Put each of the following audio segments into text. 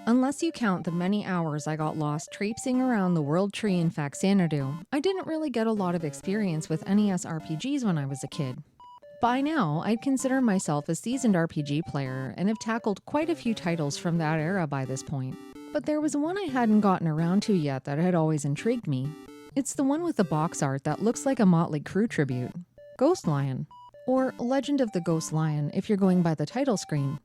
Unless you count the many hours I got lost traipsing around the World Tree in Faxanadu, I didn't really get a lot of experience with NES RPGs when I was a kid. By now, I'd consider myself a seasoned RPG player and have tackled quite a few titles from that era by this point. But there was one I hadn't gotten around to yet that had always intrigued me. It's the one with the box art that looks like a Motley Crue tribute. Ghost Lion. Or Legend of the Ghost Lion if you're going by the title screen.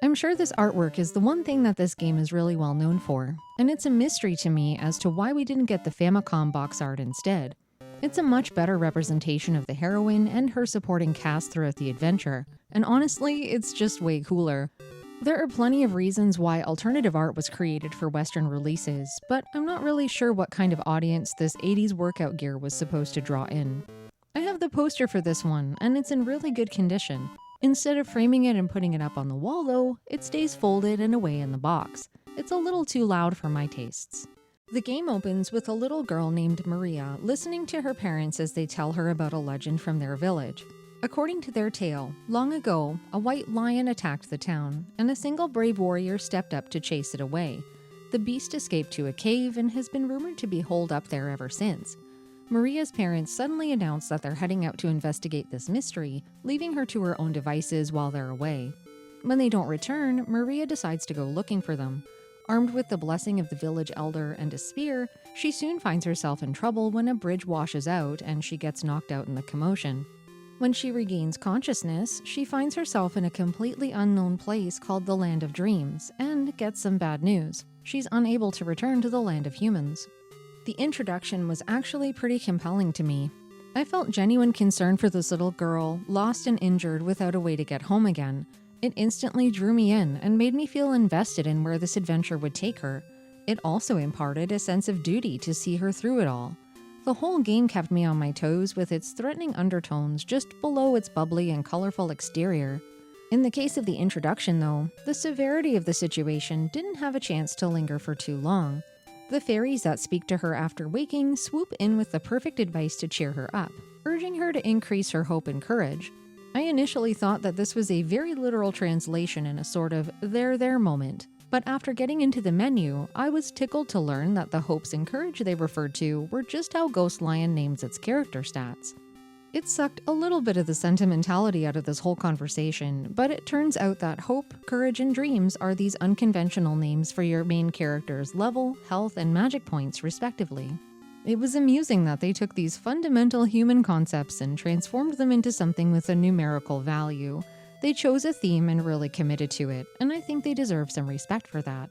I'm sure this artwork is the one thing that this game is really well known for, and it's a mystery to me as to why we didn't get the Famicom box art instead. It's a much better representation of the heroine and her supporting cast throughout the adventure, and honestly, it's just way cooler. There are plenty of reasons why alternative art was created for Western releases, but I'm not really sure what kind of audience this 80s workout gear was supposed to draw in. I have the poster for this one, and it's in really good condition. Instead of framing it and putting it up on the wall though, it stays folded and away in the box. It's a little too loud for my tastes. The game opens with a little girl named Maria listening to her parents as they tell her about a legend from their village. According to their tale, long ago, a white lion attacked the town, and a single brave warrior stepped up to chase it away. The beast escaped to a cave and has been rumored to be holed up there ever since. Maria's parents suddenly announce that they're heading out to investigate this mystery, leaving her to her own devices while they're away. When they don't return, Maria decides to go looking for them. Armed with the blessing of the village elder and a spear, she soon finds herself in trouble when a bridge washes out and she gets knocked out in the commotion. When she regains consciousness, she finds herself in a completely unknown place called the Land of Dreams, and gets some bad news. She's unable to return to the land of humans. The introduction was actually pretty compelling to me. I felt genuine concern for this little girl, lost and injured without a way to get home again. It instantly drew me in and made me feel invested in where this adventure would take her. It also imparted a sense of duty to see her through it all. The whole game kept me on my toes with its threatening undertones just below its bubbly and colorful exterior. In the case of the introduction though, the severity of the situation didn't have a chance to linger for too long. The fairies that speak to her after waking swoop in with the perfect advice to cheer her up, urging her to increase her hope and courage. I initially thought that this was a very literal translation in a sort of there moment, but after getting into the menu, I was tickled to learn that the hopes and courage they referred to were just how Ghost Lion names its character stats. It sucked a little bit of the sentimentality out of this whole conversation, but it turns out that hope, courage, and dreams are these unconventional names for your main character's level, health, and magic points, respectively. It was amusing that they took these fundamental human concepts and transformed them into something with a numerical value. They chose a theme and really committed to it, and I think they deserve some respect for that.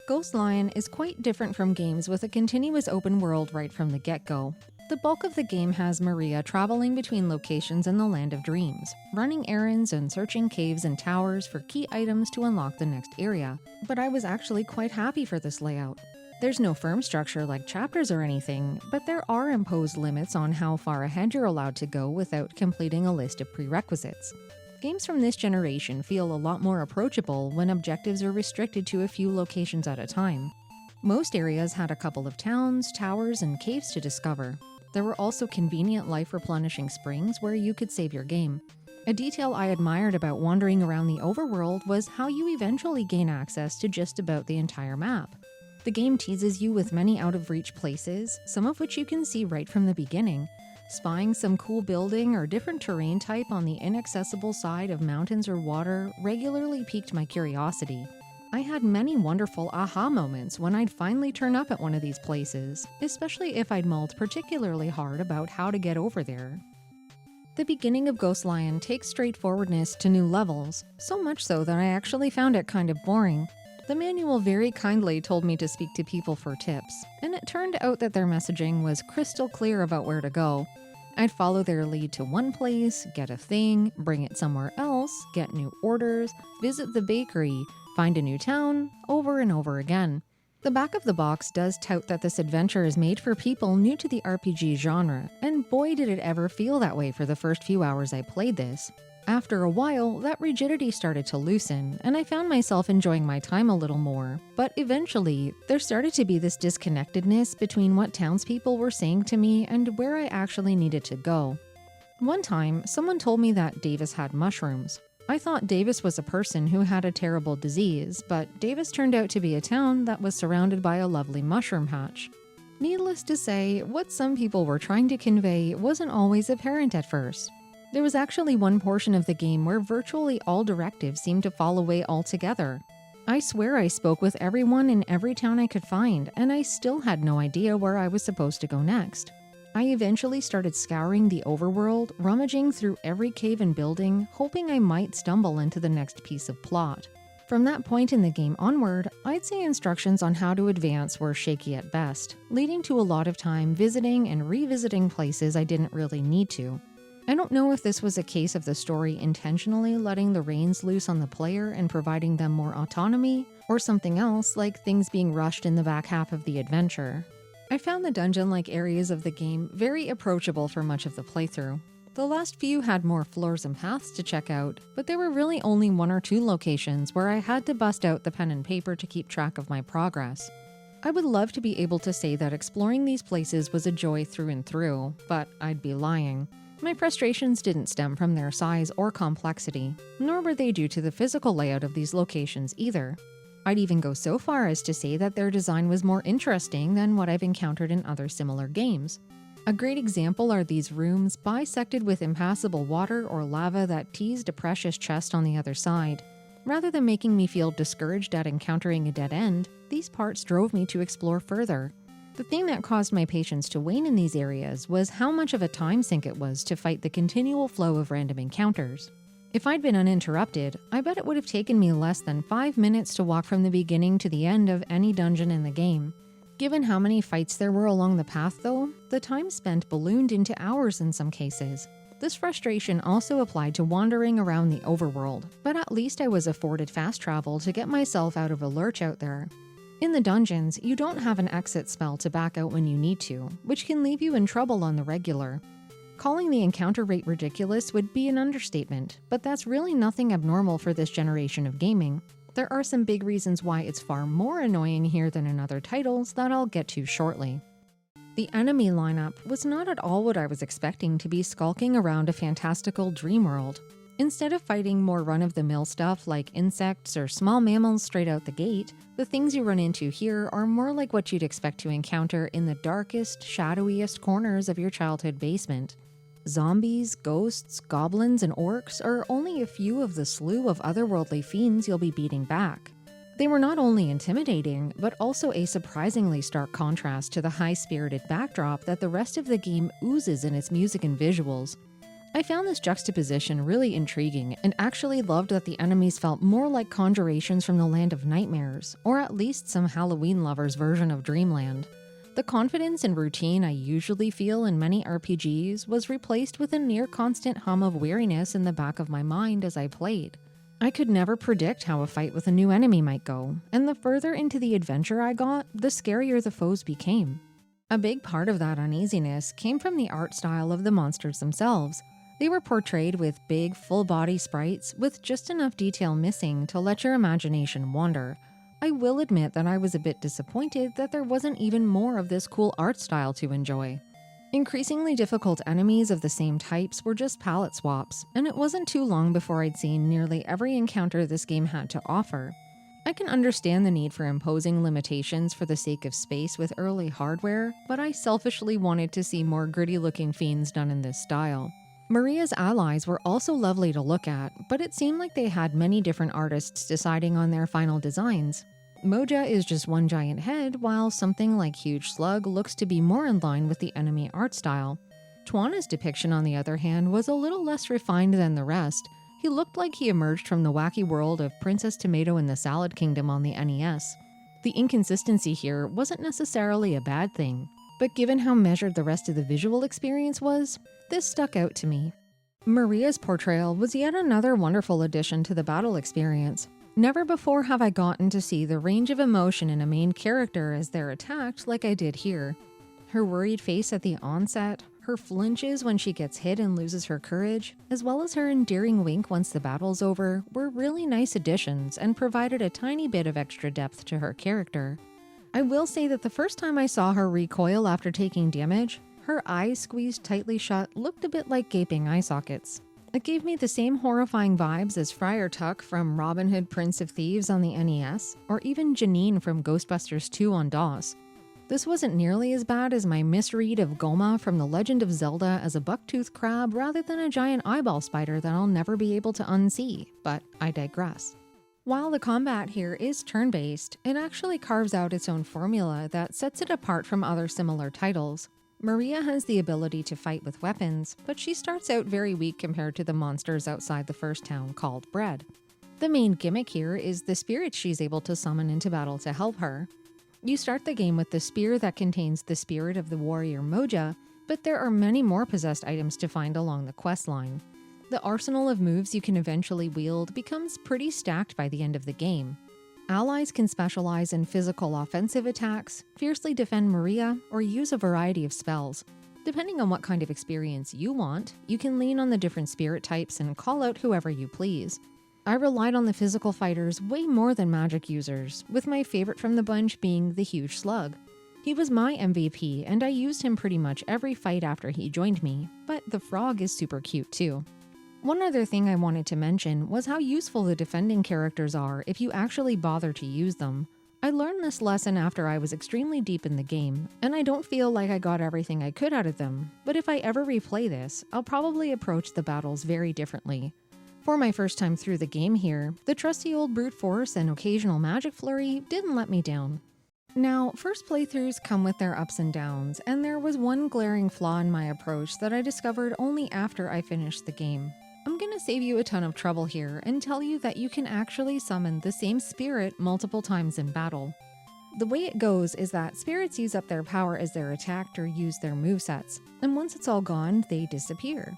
Ghost Lion is quite different from games with a continuous open world right from the get-go. The bulk of the game has Maria traveling between locations in the Land of Dreams, running errands and searching caves and towers for key items to unlock the next area. But I was actually quite happy for this layout. There's no firm structure like chapters or anything, but there are imposed limits on how far ahead you're allowed to go without completing a list of prerequisites. Games from this generation feel a lot more approachable when objectives are restricted to a few locations at a time. Most areas had a couple of towns, towers, and caves to discover. There were also convenient life-replenishing springs where you could save your game. A detail I admired about wandering around the overworld was how you eventually gain access to just about the entire map. The game teases you with many out-of-reach places, some of which you can see right from the beginning. Spying some cool building or different terrain type on the inaccessible side of mountains or water regularly piqued my curiosity. I had many wonderful aha moments when I'd finally turn up at one of these places, especially if I'd mulled particularly hard about how to get over there. The beginning of Ghost Lion takes straightforwardness to new levels, so much so that I actually found it kind of boring. The manual very kindly told me to speak to people for tips, and it turned out that their messaging was crystal clear about where to go. I'd follow their lead to one place, get a thing, bring it somewhere else, get new orders, visit the bakery, find a new town, over and over again. The back of the box does tout that this adventure is made for people new to the RPG genre, and boy did it ever feel that way for the first few hours I played this. After a while, that rigidity started to loosen, and I found myself enjoying my time a little more. But eventually, there started to be this disconnectedness between what townspeople were saying to me and where I actually needed to go. One time, someone told me that Davis had mushrooms. I thought Davis was a person who had a terrible disease, but Davis turned out to be a town that was surrounded by a lovely mushroom patch. Needless to say, what some people were trying to convey wasn't always apparent at first. There was actually one portion of the game where virtually all directives seemed to fall away altogether. I swear I spoke with everyone in every town I could find, and I still had no idea where I was supposed to go next. I eventually started scouring the overworld, rummaging through every cave and building, hoping I might stumble into the next piece of plot. From that point in the game onward, I'd say instructions on how to advance were shaky at best, leading to a lot of time visiting and revisiting places I didn't really need to. I don't know if this was a case of the story intentionally letting the reins loose on the player and providing them more autonomy, or something else like things being rushed in the back half of the adventure. I found the dungeon-like areas of the game very approachable for much of the playthrough. The last few had more floors and paths to check out, but there were really only 1 or 2 locations where I had to bust out the pen and paper to keep track of my progress. I would love to be able to say that exploring these places was a joy through and through, but I'd be lying. My frustrations didn't stem from their size or complexity, nor were they due to the physical layout of these locations either. I'd even go so far as to say that their design was more interesting than what I've encountered in other similar games. A great example are these rooms bisected with impassable water or lava that teased a precious chest on the other side. Rather than making me feel discouraged at encountering a dead end, these parts drove me to explore further. The thing that caused my patience to wane in these areas was how much of a time sink it was to fight the continual flow of random encounters. If I'd been uninterrupted, I bet it would have taken me less than 5 minutes to walk from the beginning to the end of any dungeon in the game. Given how many fights there were along the path though, the time spent ballooned into hours in some cases. This frustration also applied to wandering around the overworld, but at least I was afforded fast travel to get myself out of a lurch out there. In the dungeons, you don't have an exit spell to back out when you need to, which can leave you in trouble on the regular. Calling the encounter rate ridiculous would be an understatement, but that's really nothing abnormal for this generation of gaming. There are some big reasons why it's far more annoying here than in other titles that I'll get to shortly. The enemy lineup was not at all what I was expecting to be skulking around a fantastical dream world. Instead of fighting more run-of-the-mill stuff like insects or small mammals straight out the gate, the things you run into here are more like what you'd expect to encounter in the darkest, shadowiest corners of your childhood basement. Zombies, ghosts, goblins, and orcs are only a few of the slew of otherworldly fiends you'll be beating back. They were not only intimidating, but also a surprisingly stark contrast to the high-spirited backdrop that the rest of the game oozes in its music and visuals. I found this juxtaposition really intriguing and actually loved that the enemies felt more like conjurations from the land of nightmares, or at least some Halloween lover's version of Dreamland. The confidence and routine I usually feel in many RPGs was replaced with a near-constant hum of weariness in the back of my mind as I played. I could never predict how a fight with a new enemy might go, and the further into the adventure I got, the scarier the foes became. A big part of that uneasiness came from the art style of the monsters themselves. They were portrayed with big, full-body sprites with just enough detail missing to let your imagination wander. I will admit that I was a bit disappointed that there wasn't even more of this cool art style to enjoy. Increasingly difficult enemies of the same types were just palette swaps, and it wasn't too long before I'd seen nearly every encounter this game had to offer. I can understand the need for imposing limitations for the sake of space with early hardware, but I selfishly wanted to see more gritty-looking fiends done in this style. Maria's allies were also lovely to look at, but it seemed like they had many different artists deciding on their final designs. Moja is just one giant head, while something like Huge Slug looks to be more in line with the enemy art style. Tuana's depiction, on the other hand, was a little less refined than the rest. He looked like he emerged from the wacky world of Princess Tomato in the Salad Kingdom on the NES. The inconsistency here wasn't necessarily a bad thing, but given how measured the rest of the visual experience was, this stuck out to me. Maria's portrayal was yet another wonderful addition to the battle experience. Never before have I gotten to see the range of emotion in a main character as they're attacked like I did here. Her worried face at the onset, Her flinches when she gets hit and loses her courage, as well as her endearing wink once the battle's over, were really nice additions and provided a tiny bit of extra depth to her character. I will say that the first time I saw her recoil after taking damage, her eyes squeezed tightly shut looked a bit like gaping eye sockets. It gave me the same horrifying vibes as Friar Tuck from Robin Hood Prince of Thieves on the NES, or even Janine from Ghostbusters 2 on DOS. This wasn't nearly as bad as my misread of Goma from The Legend of Zelda as a buck-toothed crab rather than a giant eyeball spider that I'll never be able to unsee, but I digress. While the combat here is turn-based, it actually carves out its own formula that sets it apart from other similar titles. Maria has the ability to fight with weapons, but she starts out very weak compared to the monsters outside the first town called Bread. The main gimmick here is the spirits she's able to summon into battle to help her. You start the game with the spear that contains the spirit of the warrior Moja, but there are many more possessed items to find along the quest line. The arsenal of moves you can eventually wield becomes pretty stacked by the end of the game. Allies can specialize in physical offensive attacks, fiercely defend Maria, or use a variety of spells. Depending on what kind of experience you want, you can lean on the different spirit types and call out whoever you please. I relied on the physical fighters way more than magic users, with my favorite from the bunch being the Huge Slug. He was my MVP, and I used him pretty much every fight after he joined me, but the frog is super cute too. One other thing I wanted to mention was how useful the defending characters are if you actually bother to use them. I learned this lesson after I was extremely deep in the game, and I don't feel like I got everything I could out of them, but if I ever replay this, I'll probably approach the battles very differently. For my first time through the game here, the trusty old brute force and occasional magic flurry didn't let me down. Now, first playthroughs come with their ups and downs, and there was one glaring flaw in my approach that I discovered only after I finished the game. I'm gonna save you a ton of trouble here and tell you that you can actually summon the same spirit multiple times in battle. The way it goes is that spirits use up their power as they're attacked or use their movesets, and once it's all gone, they disappear.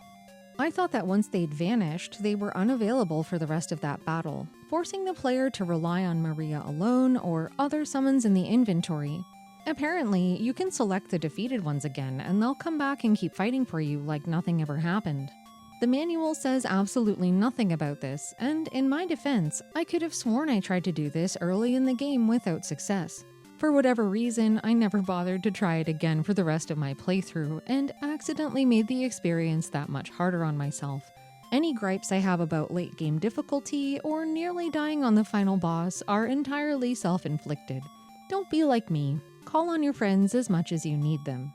I thought that once they'd vanished, they were unavailable for the rest of that battle, forcing the player to rely on Maria alone or other summons in the inventory. Apparently, you can select the defeated ones again, and they'll come back and keep fighting for you like nothing ever happened. The manual says absolutely nothing about this, and in my defense, I could have sworn I tried to do this early in the game without success. For whatever reason, I never bothered to try it again for the rest of my playthrough, and accidentally made the experience that much harder on myself. Any gripes I have about late game difficulty or nearly dying on the final boss are entirely self-inflicted. Don't be like me. Call on your friends as much as you need them.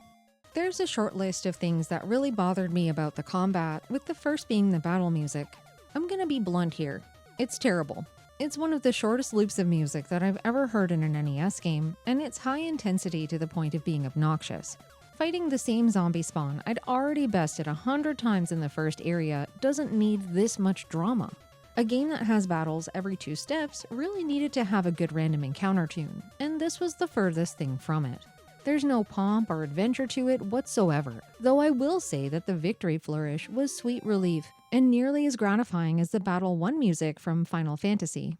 There's a short list of things that really bothered me about the combat, with the first being the battle music. I'm gonna be blunt here. It's terrible. It's one of the shortest loops of music that I've ever heard in an NES game, and it's high intensity to the point of being obnoxious. Fighting the same zombie spawn I'd already bested 100 times in the first area doesn't need this much drama. A game that has battles every 2 steps really needed to have a good random encounter tune, and this was the furthest thing from it. There's no pomp or adventure to it whatsoever, though I will say that the victory flourish was sweet relief and nearly as gratifying as the Battle 1 music from Final Fantasy.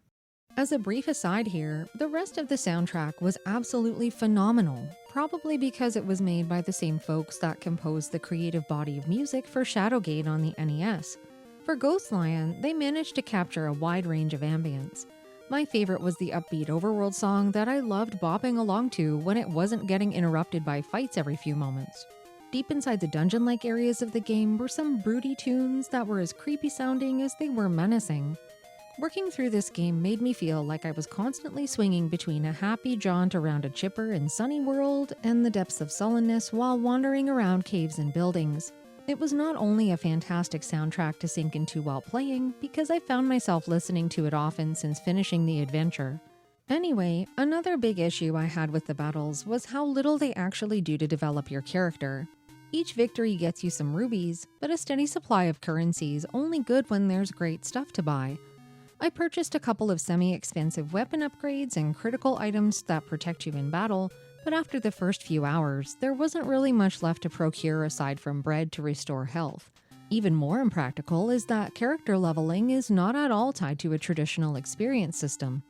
As a brief aside here, the rest of the soundtrack was absolutely phenomenal, probably because it was made by the same folks that composed the creative body of music for Shadowgate on the NES. For Ghost Lion, they managed to capture a wide range of ambience. My favorite was the upbeat overworld song that I loved bopping along to when it wasn't getting interrupted by fights every few moments. Deep inside the dungeon-like areas of the game were some broody tunes that were as creepy sounding as they were menacing. Working through this game made me feel like I was constantly swinging between a happy jaunt around a chipper and sunny world and the depths of sullenness while wandering around caves and buildings. It was not only a fantastic soundtrack to sink into while playing, because I found myself listening to it often since finishing the adventure. Anyway, another big issue I had with the battles was how little they actually do to develop your character. Each victory gets you some rubies, but a steady supply of currency is only good when there's great stuff to buy. I purchased a couple of semi-expensive weapon upgrades and critical items that protect you in battle, but after the first few hours, there wasn't really much left to procure aside from bread to restore health. Even more impractical is that character leveling is not at all tied to a traditional experience system.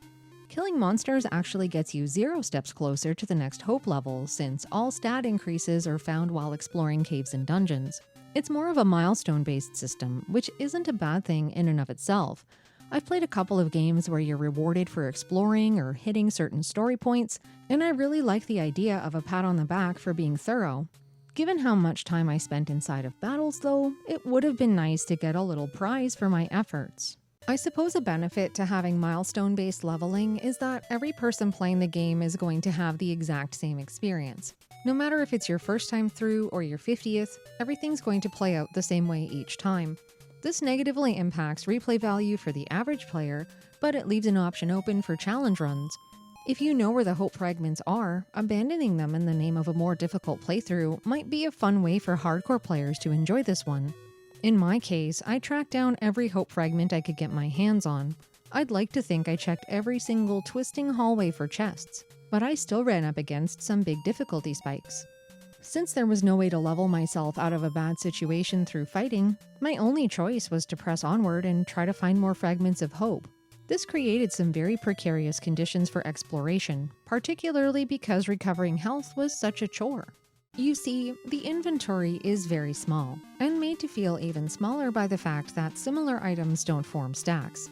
Killing monsters actually gets you 0 steps closer to the next hope level, since all stat increases are found while exploring caves and dungeons. It's more of a milestone-based system, which isn't a bad thing in and of itself. I've played a couple of games where you're rewarded for exploring or hitting certain story points, and I really like the idea of a pat on the back for being thorough. Given how much time I spent inside of battles though, it would have been nice to get a little prize for my efforts. I suppose a benefit to having milestone-based leveling is that every person playing the game is going to have the exact same experience. No matter if it's your first time through or your 50th, everything's going to play out the same way each time. This negatively impacts replay value for the average player, but it leaves an option open for challenge runs. If you know where the hope fragments are, abandoning them in the name of a more difficult playthrough might be a fun way for hardcore players to enjoy this one. In my case, I tracked down every hope fragment I could get my hands on. I'd like to think I checked every single twisting hallway for chests, but I still ran up against some big difficulty spikes. Since there was no way to level myself out of a bad situation through fighting, my only choice was to press onward and try to find more fragments of hope. This created some very precarious conditions for exploration, particularly because recovering health was such a chore. You see, the inventory is very small, and made to feel even smaller by the fact that similar items don't form stacks.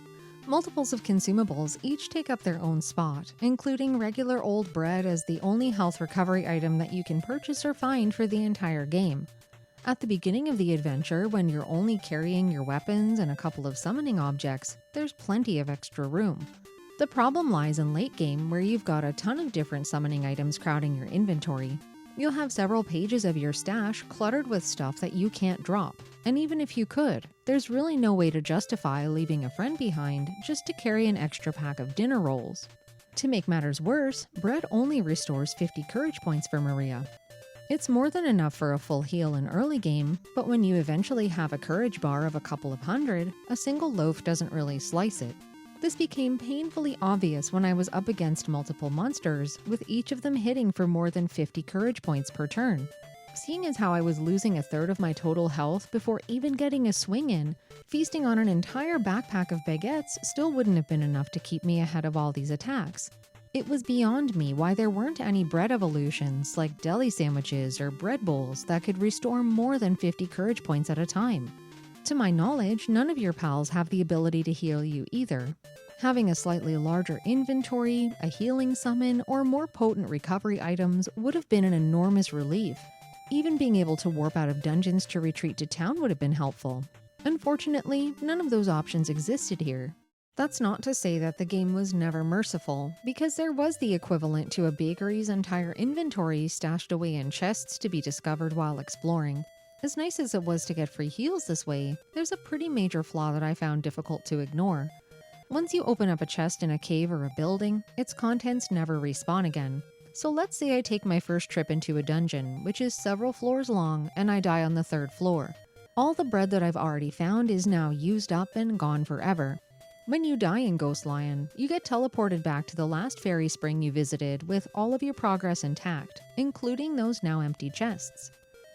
Multiples of consumables each take up their own spot, including regular old bread as the only health recovery item that you can purchase or find for the entire game. At the beginning of the adventure, when you're only carrying your weapons and a couple of summoning objects, there's plenty of extra room. The problem lies in late game, where you've got a ton of different summoning items crowding your inventory. You'll have several pages of your stash cluttered with stuff that you can't drop, and even if you could, there's really no way to justify leaving a friend behind just to carry an extra pack of dinner rolls. To make matters worse, bread only restores 50 courage points for Maria. It's more than enough for a full heal in early game, but when you eventually have a courage bar of a couple of hundred, a single loaf doesn't really slice it. This became painfully obvious when I was up against multiple monsters, with each of them hitting for more than 50 courage points per turn. Seeing as how I was losing a third of my total health before even getting a swing in, feasting on an entire backpack of baguettes still wouldn't have been enough to keep me ahead of all these attacks. It was beyond me why there weren't any bread evolutions like deli sandwiches or bread bowls that could restore more than 50 courage points at a time. To my knowledge, none of your pals have the ability to heal you either. Having a slightly larger inventory, a healing summon, or more potent recovery items would have been an enormous relief. Even being able to warp out of dungeons to retreat to town would have been helpful. Unfortunately, none of those options existed here. That's not to say that the game was never merciful, because there was the equivalent to a bakery's entire inventory stashed away in chests to be discovered while exploring. As nice as it was to get free heals this way, there's a pretty major flaw that I found difficult to ignore. Once you open up a chest in a cave or a building, its contents never respawn again. So let's say I take my first trip into a dungeon, which is several floors long, and I die on the 3rd floor. All the bread that I've already found is now used up and gone forever. When you die in Ghost Lion, you get teleported back to the last fairy spring you visited with all of your progress intact, including those now empty chests.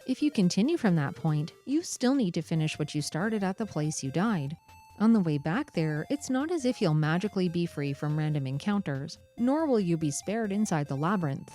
If you continue from that point, you still need to finish what you started at the place you died. On the way back there, it's not as if you'll magically be free from random encounters, nor will you be spared inside the labyrinth.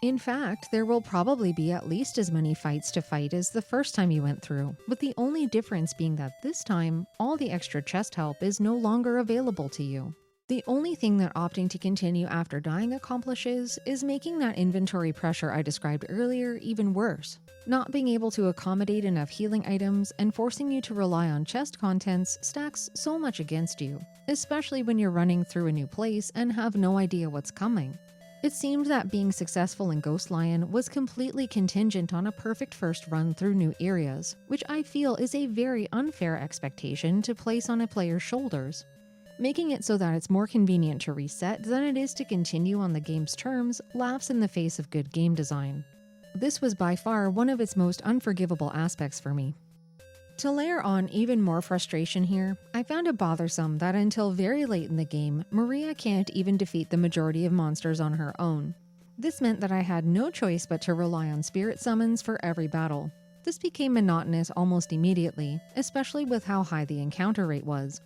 In fact, there will probably be at least as many fights to fight as the first time you went through, with the only difference being that this time, all the extra chest help is no longer available to you. The only thing that opting to continue after dying accomplishes is making that inventory pressure I described earlier even worse. Not being able to accommodate enough healing items and forcing you to rely on chest contents stacks so much against you, especially when you're running through a new place and have no idea what's coming. It seemed that being successful in Ghost Lion was completely contingent on a perfect first run through new areas, which I feel is a very unfair expectation to place on a player's shoulders. Making it so that it's more convenient to reset than it is to continue on the game's terms laughs in the face of good game design. This was by far one of its most unforgivable aspects for me. To layer on even more frustration here, I found it bothersome that until very late in the game, Maria can't even defeat the majority of monsters on her own. This meant that I had no choice but to rely on spirit summons for every battle. This became monotonous almost immediately, especially with how high the encounter rate was.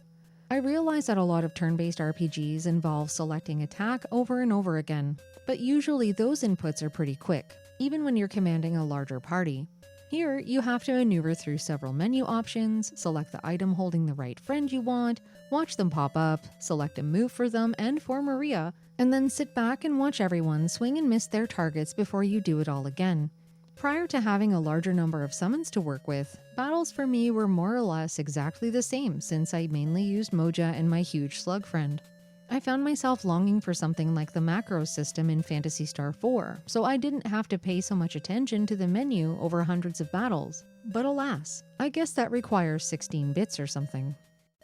I realize that a lot of turn-based RPGs involve selecting attack over and over again, but usually those inputs are pretty quick, even when you're commanding a larger party. Here, you have to maneuver through several menu options, select the item holding the right friend you want, watch them pop up, select a move for them and for Maria, and then sit back and watch everyone swing and miss their targets before you do it all again. Prior to having a larger number of summons to work with, battles for me were more or less exactly the same since I mainly used Moja and my huge slug friend. I found myself longing for something like the macro system in Phantasy Star 4, so I didn't have to pay so much attention to the menu over hundreds of battles. But alas, I guess that requires 16 bits or something.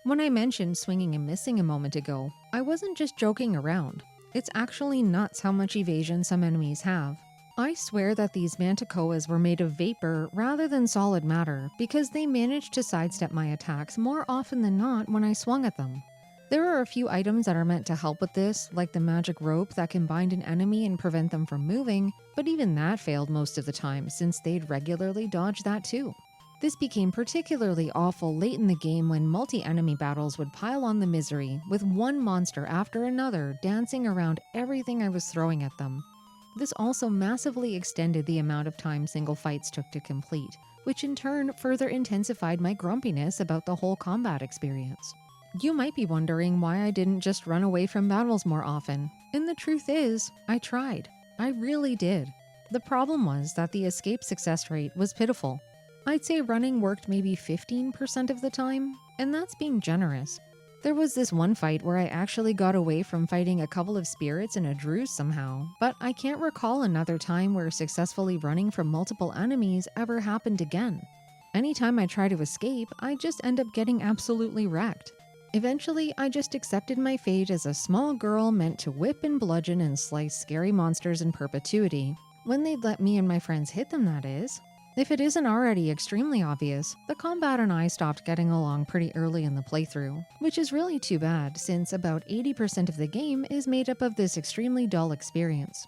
When I mentioned swinging and missing a moment ago, I wasn't just joking around. It's actually nuts how much evasion some enemies have. I swear that these manticoas were made of vapor rather than solid matter because they managed to sidestep my attacks more often than not when I swung at them. There are a few items that are meant to help with this, like the magic rope that can bind an enemy and prevent them from moving, but even that failed most of the time since they'd regularly dodge that too. This became particularly awful late in the game when multi-enemy battles would pile on the misery, with one monster after another dancing around everything I was throwing at them. This also massively extended the amount of time single fights took to complete, which in turn further intensified my grumpiness about the whole combat experience. You might be wondering why I didn't just run away from battles more often, and the truth is, I tried. I really did. The problem was that the escape success rate was pitiful. I'd say running worked maybe 15% of the time, and that's being generous. There was this one fight where I actually got away from fighting a couple of spirits and a druze somehow, but I can't recall another time where successfully running from multiple enemies ever happened again. Anytime I try to escape, I just end up getting absolutely wrecked. Eventually, I just accepted my fate as a small girl meant to whip and bludgeon and slice scary monsters in perpetuity. When they'd let me and my friends hit them, that is. If it isn't already extremely obvious, the combat and I stopped getting along pretty early in the playthrough, which is really too bad since about 80% of the game is made up of this extremely dull experience.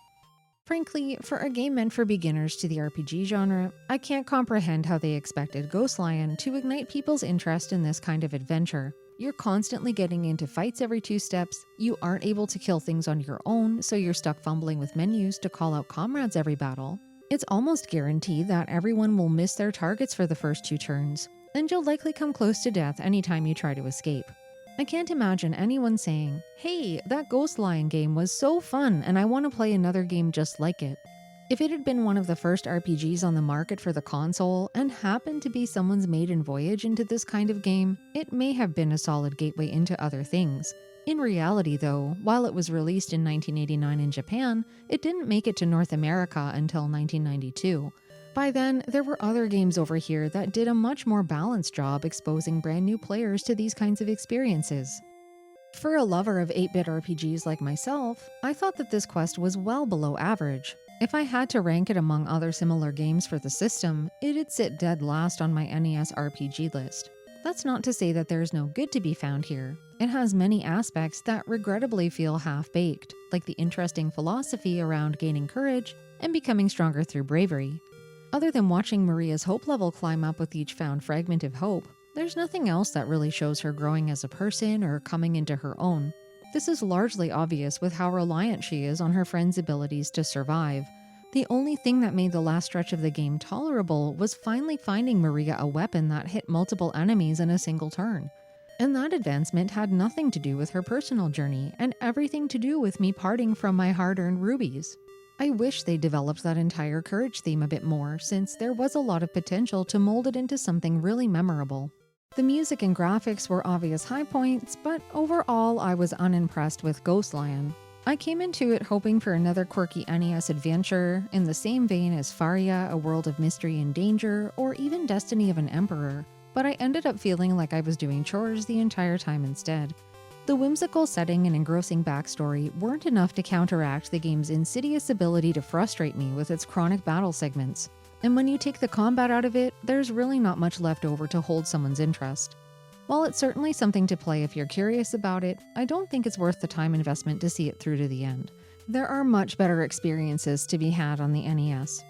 Frankly, for a game meant for beginners to the RPG genre, I can't comprehend how they expected Ghost Lion to ignite people's interest in this kind of adventure. You're constantly getting into fights every 2 steps, you aren't able to kill things on your own, so you're stuck fumbling with menus to call out comrades every battle. It's almost guaranteed that everyone will miss their targets for the first 2 turns, and you'll likely come close to death anytime you try to escape. I can't imagine anyone saying, "Hey, that Ghost Lion game was so fun and I want to play another game just like it." If it had been one of the first RPGs on the market for the console and happened to be someone's maiden voyage into this kind of game, it may have been a solid gateway into other things. In reality though, while it was released in 1989 in Japan, it didn't make it to North America until 1992. By then, there were other games over here that did a much more balanced job exposing brand new players to these kinds of experiences. For a lover of 8-bit RPGs like myself, I thought that this quest was well below average. If I had to rank it among other similar games for the system, it'd sit dead last on my NES RPG list. That's not to say that there's no good to be found here. It has many aspects that regrettably feel half-baked, like the interesting philosophy around gaining courage and becoming stronger through bravery. Other than watching Maria's hope level climb up with each found fragment of hope, there's nothing else that really shows her growing as a person or coming into her own. This is largely obvious with how reliant she is on her friend's abilities to survive. The only thing that made the last stretch of the game tolerable was finally finding Maria a weapon that hit multiple enemies in a single turn. And that advancement had nothing to do with her personal journey and everything to do with me parting from my hard-earned rubies. I wish they developed that entire courage theme a bit more, since there was a lot of potential to mold it into something really memorable. The music and graphics were obvious high points, but overall I was unimpressed with Ghost Lion. I came into it hoping for another quirky NES adventure, in the same vein as Faria, A World of Mystery and Danger, or even Destiny of an Emperor, but I ended up feeling like I was doing chores the entire time instead. The whimsical setting and engrossing backstory weren't enough to counteract the game's insidious ability to frustrate me with its chronic battle segments. And when you take the combat out of it, there's really not much left over to hold someone's interest. While it's certainly something to play if you're curious about it, I don't think it's worth the time investment to see it through to the end. There are much better experiences to be had on the NES.